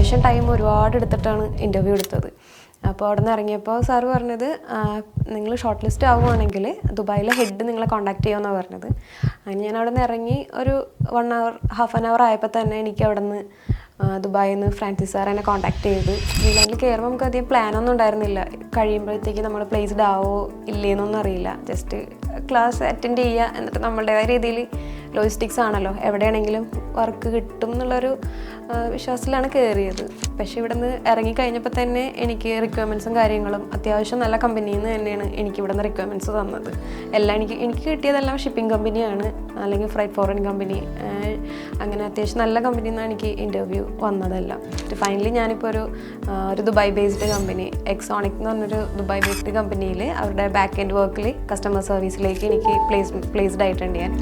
അത്യാവശ്യം ടൈം ഒരുപാട് എടുത്തിട്ടാണ് ഇൻ്റർവ്യൂ എടുത്തത്. അപ്പോൾ അവിടെ നിന്ന് ഇറങ്ങിയപ്പോൾ സാറ് പറഞ്ഞത് നിങ്ങൾ ഷോർട്ട് ലിസ്റ്റ് ആവുകയാണെങ്കിൽ ദുബായിലെ ഹെഡ് നിങ്ങളെ കോൺടാക്ട് ചെയ്യുമെന്നാണ് പറഞ്ഞത്. അങ്ങനെ ഞാൻ അവിടെ നിന്ന് ഇറങ്ങി ഒരു 1 hour ഹാഫ് ആൻ അവർ ആയപ്പോൾ തന്നെ എനിക്ക് അവിടെ നിന്ന് ദുബായിൽ നിന്ന് ഫ്രാൻസിസ് സാർ എന്നെ കോൺടാക്ട് ചെയ്ത്. ന്യൂലാൻഡിൽ കയറുമ്പോൾ നമുക്ക് അധികം പ്ലാനൊന്നും ഉണ്ടായിരുന്നില്ല. കഴിയുമ്പോഴത്തേക്ക് നമ്മൾ പ്ലേസ്ഡ് ആവോ ഇല്ലേന്നൊന്നും അറിയില്ല. ജസ്റ്റ് ക്ലാസ് അറ്റൻഡ് ചെയ്യുക, എന്നിട്ട് നമ്മളുടേതായ രീതിയിൽ ലോജിസ്റ്റിക്സ് ആണല്ലോ, എവിടെയാണെങ്കിലും വർക്ക് കിട്ടും എന്നുള്ളൊരു വിശ്വാസത്തിലാണ് കയറിയത്. പക്ഷേ ഇവിടെ നിന്ന് ഇറങ്ങിക്കഴിഞ്ഞപ്പോൾ തന്നെ എനിക്ക് റിക്വയർമെൻറ്റ്സും കാര്യങ്ങളും അത്യാവശ്യം നല്ല കമ്പനിയിൽ നിന്ന് തന്നെയാണ് എനിക്ക് ഇവിടെ നിന്ന് റിക്വയർമെൻറ്റ്സ് തന്നത്. എല്ലാം എനിക്ക് കിട്ടിയതെല്ലാം ഷിപ്പിംഗ് കമ്പനിയാണ്, അല്ലെങ്കിൽ ഫ്രൈറ്റ് ഫോറിൻ കമ്പനി, അങ്ങനെ അത്യാവശ്യം നല്ല കമ്പനിയിൽ നിന്നാണ് എനിക്ക് ഇൻ്റർവ്യൂ വന്നതെല്ലാം. ഫൈനലി ഞാനിപ്പോൾ ഒരു ദുബായ് ബേസ്ഡ് കമ്പനി, എക്സോണിക് എന്ന് പറഞ്ഞൊരു ദുബായ് ബേസ്ഡ് കമ്പനിയിൽ അവരുടെ ബാക്ക് എൻഡ് വർക്കിൽ കസ്റ്റമർ സർവീസിലേക്ക് എനിക്ക് പ്ലേസ്ഡ് ആയിട്ടുണ്ട് ഞാൻ.